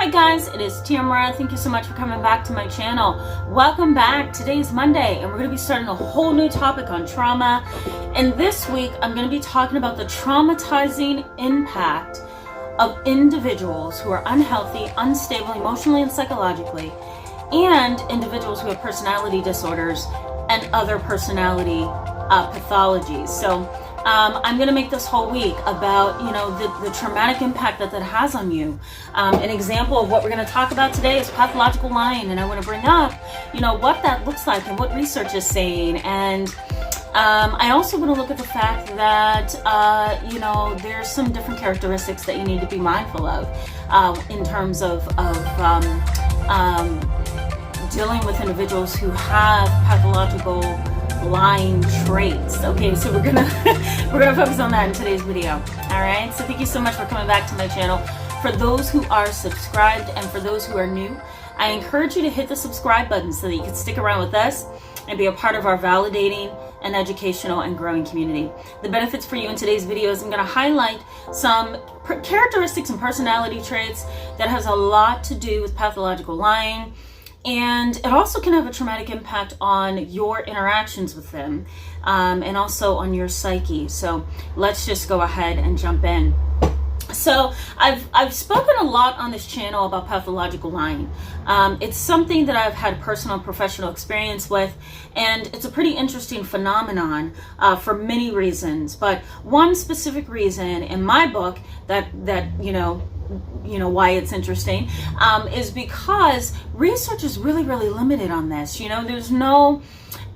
Hi guys, it is Tamara. Thank you so much for coming back to my channel. Welcome back. Today is Monday and we're going to be starting a whole new topic on trauma. And this week I'm going to be talking about the traumatizing impact of individuals who are unhealthy, unstable emotionally and psychologically, and individuals who have personality disorders and other personality pathologies. So I'm going to make this whole week about, the traumatic impact that has on you. An example of what we're going to talk about today is pathological lying, and I want to bring up, what that looks like and what research is saying. And I also want to look at the fact that, there's some different characteristics that you need to be mindful of in terms of dealing with individuals who have pathological lying traits. Okay, so we're gonna focus on that in today's video. All right, so thank you so much for coming back to my channel. For those who are subscribed and for those who are new, I encourage you to hit the subscribe button so that you can stick around with us and be a part of our validating and educational and growing community. The benefits for you in today's video is I'm going to highlight some characteristics and personality traits that has a lot to do with pathological lying. And it also can have a traumatic impact on your interactions with them and also on your psyche. So let's just go ahead and jump in. So I've spoken a lot on this channel about pathological lying. It's something that I've had personal and professional experience with, and it's a pretty interesting phenomenon for many reasons. But one specific reason in my book that why it's interesting is because research is really limited on this. There's no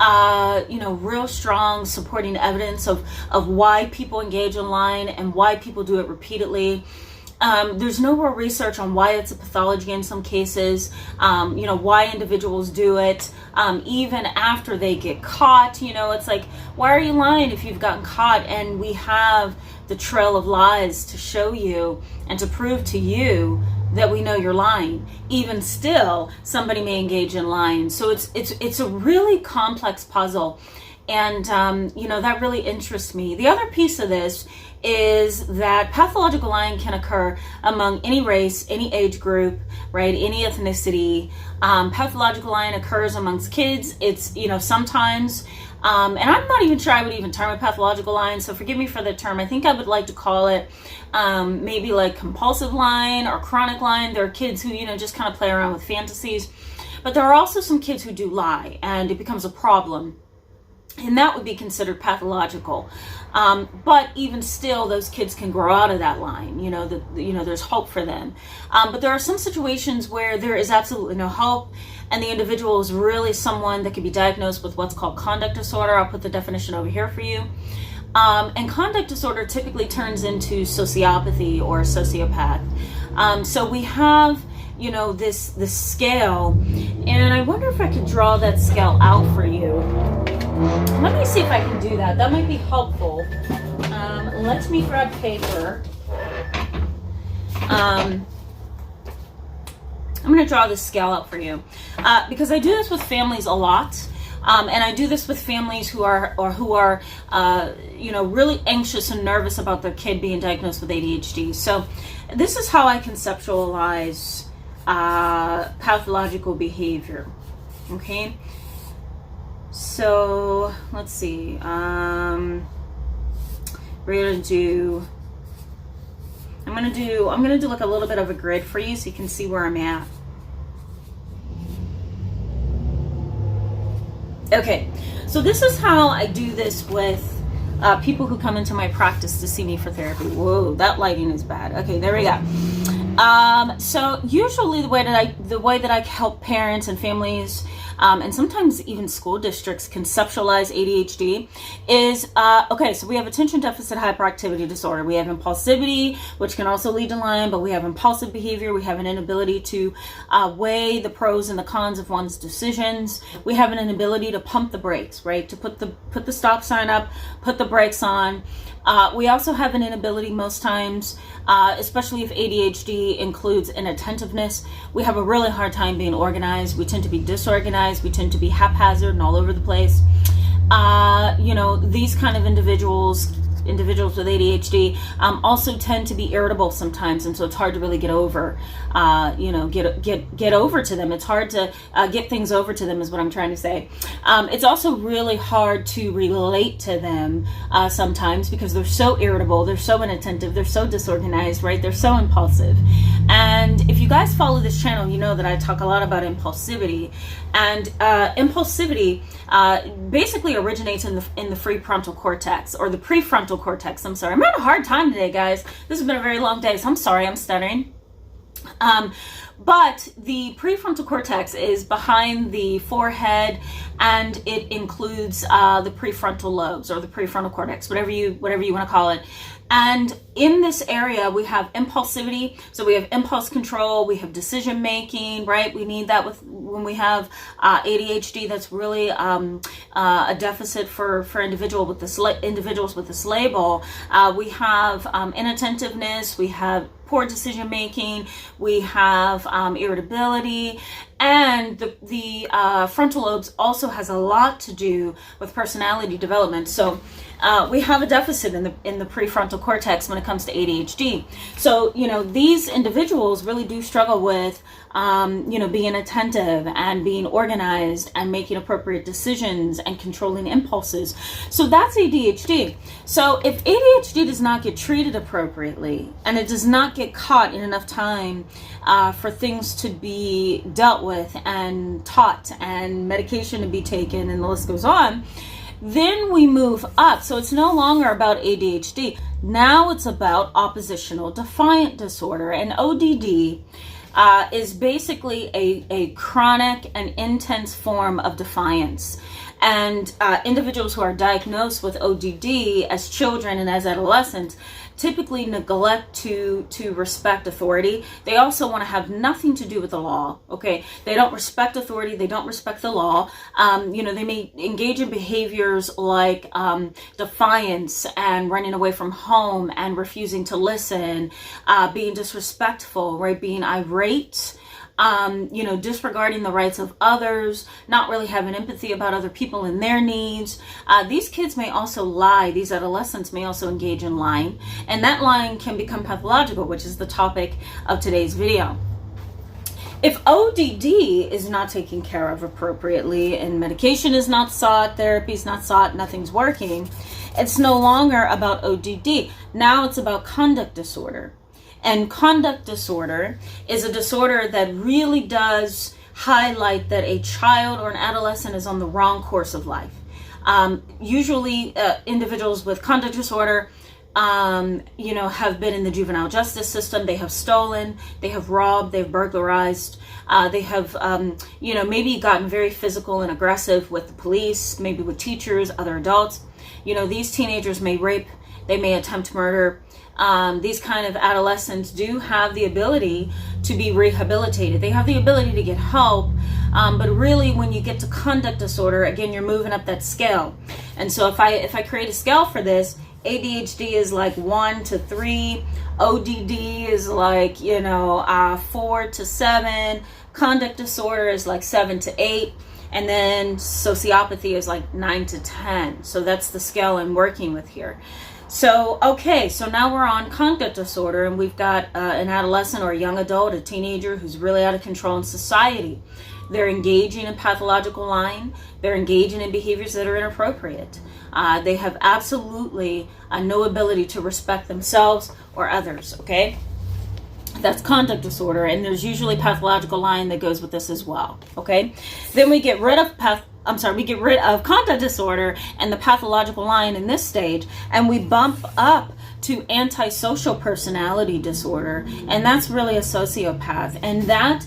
real strong supporting evidence of why people engage in lying and why people do it repeatedly. There's no real research on why it's a pathology in some cases, why individuals do it, even after they get caught. It's like, why are you lying if you've gotten caught? And we have the trail of lies to show you and to prove to you that we know you're lying. Even still, somebody may engage in lying. So it's a really complex puzzle. And, that really interests me. The other piece of this is that pathological lying can occur among any race, any age group, right? Any ethnicity. Pathological lying occurs amongst kids. It's, sometimes, and I'm not even sure I would even term it pathological lying, so forgive me for the term. I think I would like to call it maybe like compulsive lying or chronic lying. There are kids who, just kind of play around with fantasies. But there are also some kids who do lie, and it becomes a problem. And that would be considered pathological. But even still, those kids can grow out of that line. There's hope for them. But there are some situations where there is absolutely no hope, and the individual is really someone that could be diagnosed with what's called conduct disorder. I'll put the definition over here for you. And conduct disorder typically turns into sociopathy or sociopath. So we have, this scale, and I wonder if I could draw that scale out for you. Let me see if I can do that. That might be helpful. Let me grab paper. I'm going to draw this scale out for you because I do this with families a lot. And I do this with families who are really anxious and nervous about their kid being diagnosed with ADHD. So this is how I conceptualize pathological behavior. Okay. So let's see. I'm gonna do like a little bit of a grid for you so you can see where I'm at. Okay, so this is how I do this with people who come into my practice to see me for therapy. Whoa, that lighting is bad. Okay, there we go. So usually the way that I help parents and families and sometimes even school districts conceptualize ADHD is, so we have attention deficit hyperactivity disorder. We have impulsivity, which can also lead to lying, but we have impulsive behavior. We have an inability to weigh the pros and the cons of one's decisions. We have an inability to pump the brakes, right? To put the stop sign up, put the brakes on. We also have an inability most times, especially if ADHD includes inattentiveness. We have a really hard time being organized. We tend to be disorganized. We tend to be haphazard and all over the place. These kind of individuals individuals with ADHD also tend to be irritable sometimes, and so it's hard to really get over, get over to them. It's hard to get things over to them, is what I'm trying to say. It's also really hard to relate to them sometimes because they're so irritable, they're so inattentive, they're so disorganized, right? They're so impulsive. And if you guys follow this channel, you know that I talk a lot about impulsivity. And impulsivity basically originates in the prefrontal cortex, or the prefrontal cortex. I'm sorry, I'm having a hard time today, guys. This has been a very long day, so I'm sorry, I'm stuttering. But the prefrontal cortex is behind the forehead, and it includes the prefrontal lobes, or the prefrontal cortex, whatever you want to call it. And in this area, we have impulsivity. So we have impulse control, we have decision making, right? We need that when we have ADHD. That's really a deficit for individuals with this label. We have inattentiveness, we have poor decision making, we have irritability, and the frontal lobes also has a lot to do with personality development. So we have a deficit in the prefrontal cortex when it comes to ADHD. So, these individuals really do struggle with, being attentive and being organized and making appropriate decisions and controlling impulses. So that's ADHD. So if ADHD does not get treated appropriately, and it does not get caught in enough time for things to be dealt with and taught and medication to be taken, and the list goes on, then we move up. So it's no longer about ADHD. Now it's about oppositional defiant disorder. And ODD is basically a chronic and intense form of defiance. And individuals who are diagnosed with ODD as children and as adolescents typically neglect to respect authority. They also want to have nothing to do with the law. Okay, they don't respect authority. They don't respect the law. They may engage in behaviors like defiance and running away from home and refusing to listen, being disrespectful, right? Being irate. Disregarding the rights of others, not really having empathy about other people and their needs. These kids may also lie. These adolescents may also engage in lying. And that lying can become pathological, which is the topic of today's video. If ODD is not taken care of appropriately and medication is not sought, therapy is not sought, nothing's working, it's no longer about ODD. Now it's about conduct disorder. And conduct disorder is a disorder that really does highlight that a child or an adolescent is on the wrong course of life. Usually individuals with conduct disorder have been in the juvenile justice system. They have stolen, they have robbed, they've burglarized, they have, maybe gotten very physical and aggressive with the police, maybe with teachers, other adults. These teenagers may rape, they may attempt murder. These kind of adolescents do have the ability to be rehabilitated. They have the ability to get help, but really when you get to conduct disorder, again, you're moving up that scale. And so if I create a scale for this, ADHD is like 1 to 3, ODD is like 4 to 7, conduct disorder is like 7 to 8, and then sociopathy is like 9 to 10. So that's the scale I'm working with here. So, okay, so now we're on conduct disorder, and we've got an adolescent or a young adult, a teenager who's really out of control in society. They're engaging in pathological lying. They're engaging in behaviors that are inappropriate. They have absolutely no ability to respect themselves or others, okay? That's conduct disorder, and there's usually pathological lying that goes with this as well, okay? Then we get rid of conduct disorder and the pathological lying in this stage, and we bump up to antisocial personality disorder, and that's really a sociopath, and that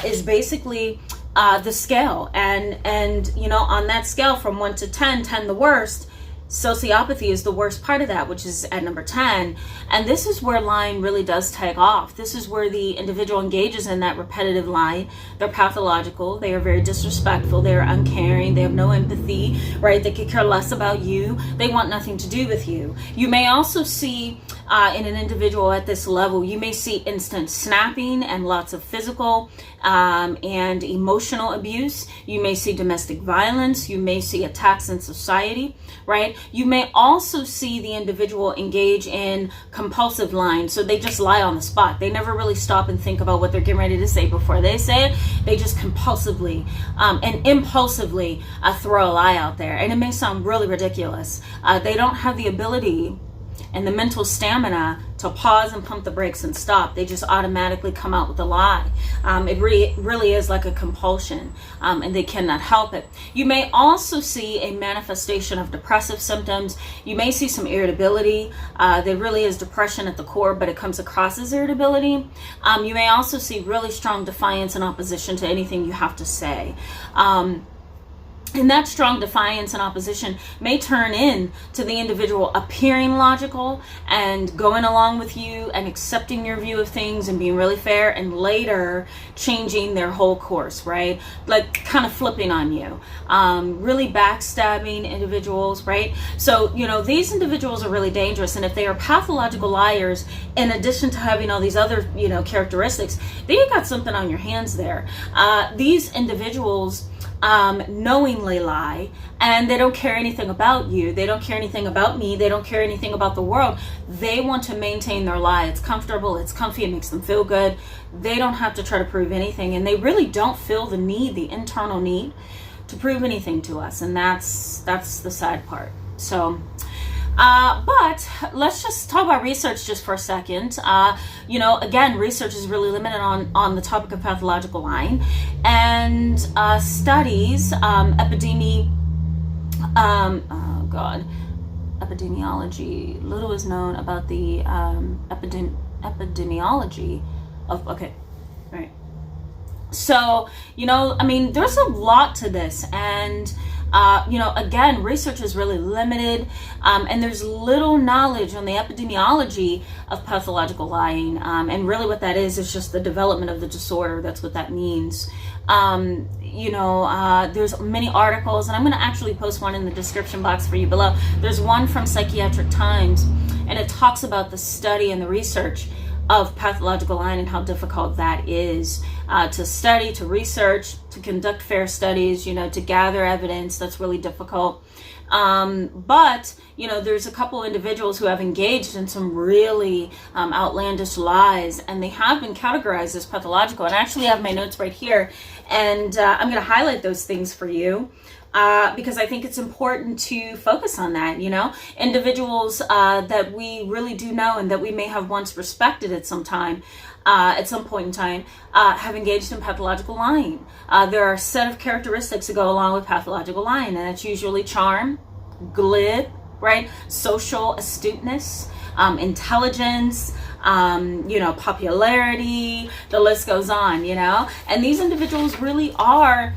is basically the scale, and on that scale from 1 to 10, 10 the worst, sociopathy is the worst part of that, which is at number 10. And this is where lying really does take off. This is where the individual engages in that repetitive lying. They're pathological. They are very disrespectful. They are uncaring. They have no empathy, right? They could care less about you. They want nothing to do with you. You may also see in an individual at this level, you may see instant snapping and lots of physical and emotional abuse. You may see domestic violence. You may see attacks in society, right? right? You may also see the individual engage in compulsive lying. So they just lie on the spot. They never really stop and think about what they're getting ready to say before they say it. They just compulsively and impulsively throw a lie out there. And it may sound really ridiculous. They don't have the ability and the mental stamina to pause and pump the brakes and stop. They just automatically come out with a lie. It really is like a compulsion, and they cannot help it. You may also see a manifestation of depressive symptoms. You may see some irritability. There really is depression at the core, but it comes across as irritability. You may also see really strong defiance and opposition to anything you have to say. And that strong defiance and opposition may turn in to the individual appearing logical and going along with you and accepting your view of things and being really fair, and later changing their whole course, right? Like kind of flipping on you, really backstabbing individuals, right? So, you know, these individuals are really dangerous. And if they are pathological liars, in addition to having all these other, you know, characteristics, then you got something on your hands there. These individuals knowingly lie, and they don't care anything about you. They don't care anything about me. They don't care anything about the world. They want to maintain their lie. It's comfortable. It's comfy. It makes them feel good. They don't have to try to prove anything, and they really don't feel the need, the internal need, to prove anything to us. And that's the sad part. So, but let's just talk about research just for a second. You know, again, research is really limited on the topic of pathological lying, and studies, epidemiology. Little is known about the epidemiology of, okay, all right. So, you know, I mean, there's a lot to this, and you know, again, research is really limited, and there's little knowledge on the epidemiology of pathological lying, and really what that is just the development of the disorder. That's what that means. You know, there's many articles, and I'm going to actually post one in the description box for you below. There's one from Psychiatric Times, and it talks about the study and the research of pathological lying and how difficult that is to study, to research, to conduct fair studies, you know, to gather evidence. That's really difficult. But, you know, there's a couple individuals who have engaged in some really outlandish lies, and they have been categorized as pathological. And I actually have my notes right here, and I'm going to highlight those things for you. Because I think it's important to focus on that, you know, individuals that we really do know and that we may have once respected at some time, at some point in time, have engaged in pathological lying. There are a set of characteristics that go along with pathological lying, and it's usually charm, glib, right, social astuteness, intelligence, you know, popularity, the list goes on, you know, and these individuals really are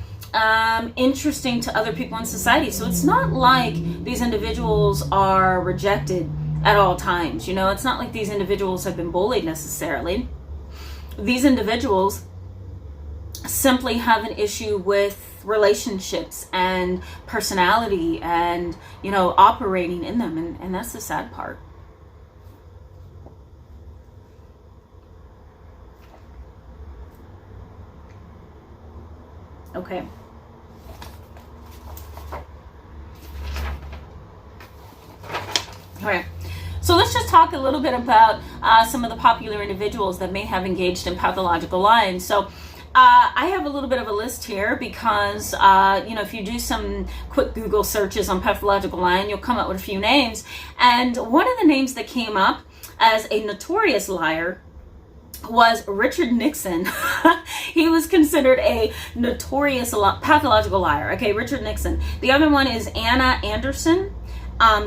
interesting to other people in society. So it's not like these individuals are rejected at all times. You know, it's not like these individuals have been bullied necessarily. These individuals simply have an issue with relationships and personality and, you know, operating in them. And that's the sad part. Okay. All right. So let's just talk a little bit about some of the popular individuals that may have engaged in pathological lying. So I have a little bit of a list here because, you know, if you do some quick Google searches on pathological lying, you'll come up with a few names. And one of the names that came up as a notorious liar was Richard Nixon. He was considered a notorious pathological liar. Okay, Richard Nixon. The other one is Anna Anderson.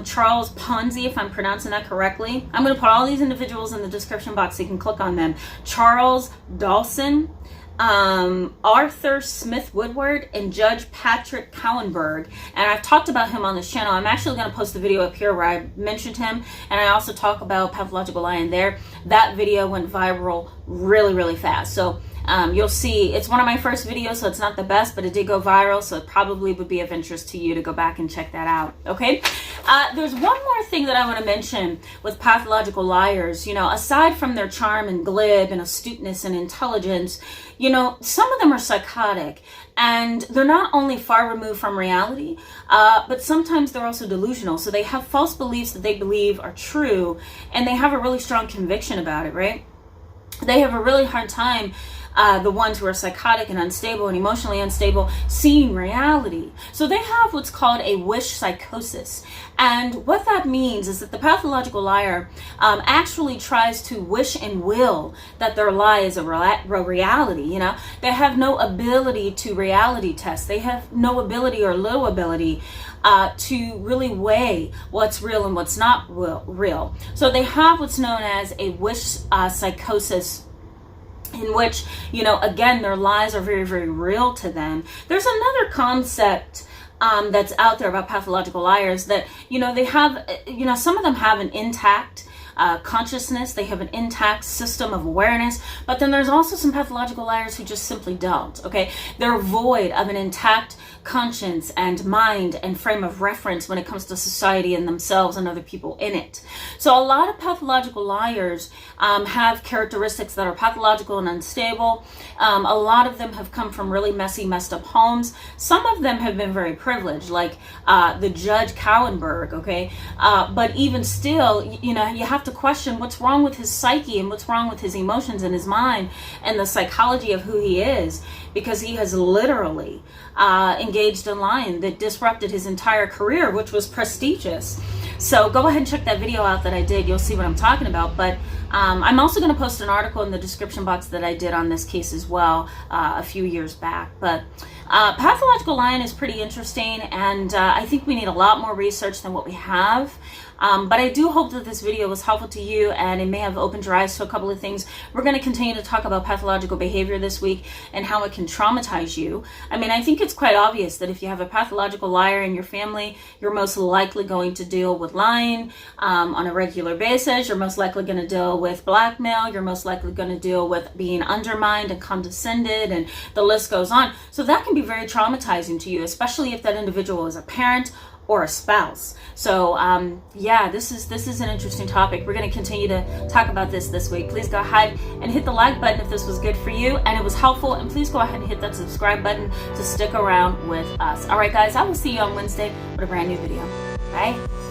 Charles Ponzi, if I'm pronouncing that correctly. I'm going to put all these individuals in the description box so you can click on them. Charles Dawson, Arthur Smith Woodward, and Judge Patrick Cowenberg. And I've talked about him on this channel. I'm actually going to post a video up here where I mentioned him, and I also talk about pathological lying there. That video went viral really, really fast. So you'll see, it's one of my first videos, so it's not the best, but it did go viral, so it probably would be of interest to you to go back and check that out. Okay, There's one more thing that I want to mention with pathological liars. You know, aside from their charm and glib and astuteness and intelligence, you know, some of them are psychotic, and they're not only far removed from reality, but sometimes they're also delusional. So they have false beliefs that they believe are true, and they have a really strong conviction about it, right? They have a really hard time, the ones who are psychotic and unstable and emotionally unstable, seeing reality. So they have what's called a wish psychosis. And what that means is that the pathological liar actually tries to wish and will that their lie is a reality. You know, they have no ability to reality test. They have no ability or little ability to really weigh what's real and what's not real. So they have what's known as a wish psychosis, in which, you know, again, their lies are very, very real to them. There's another concept that's out there about pathological liars that, you know, they have, you know, some of them have an intact consciousness, they have an intact system of awareness, but then there's also some pathological liars who just simply don't, okay? They're void of an intact conscience and mind and frame of reference when it comes to society and themselves and other people in it. So a lot of pathological liars have characteristics that are pathological and unstable. A lot of them have come from really messy, messed up homes. Some of them have been very privileged, like the Judge Cowenberg, okay? But even still, you know, you have to question what's wrong with his psyche and what's wrong with his emotions and his mind and the psychology of who he is, because he has literally engaged in lying that disrupted his entire career, which was prestigious. So go ahead and check that video out that I did. You'll see what I'm talking about. But I'm also going to post an article in the description box that I did on this case as well a few years back. But pathological lying is pretty interesting, and I think we need a lot more research than what we have. But I do hope that this video was helpful to you, and it may have opened your eyes to a couple of things. We're going to continue to talk about pathological behavior this week and how it can traumatize you. I mean, I think it's quite obvious that if you have a pathological liar in your family, you're most likely going to deal with lying on a regular basis. You're most likely going to deal with blackmail. You're most likely going to deal with being undermined and condescended, and the list goes on. So that can be very traumatizing to you, especially if that individual is a parent or a spouse. So yeah, this is an interesting topic. We're going to continue to talk about this week. Please go ahead and hit the like button if this was good for you and it was helpful, and please go ahead and hit that subscribe button to stick around with us. All right, guys, I will see you on Wednesday with a brand new video. Bye.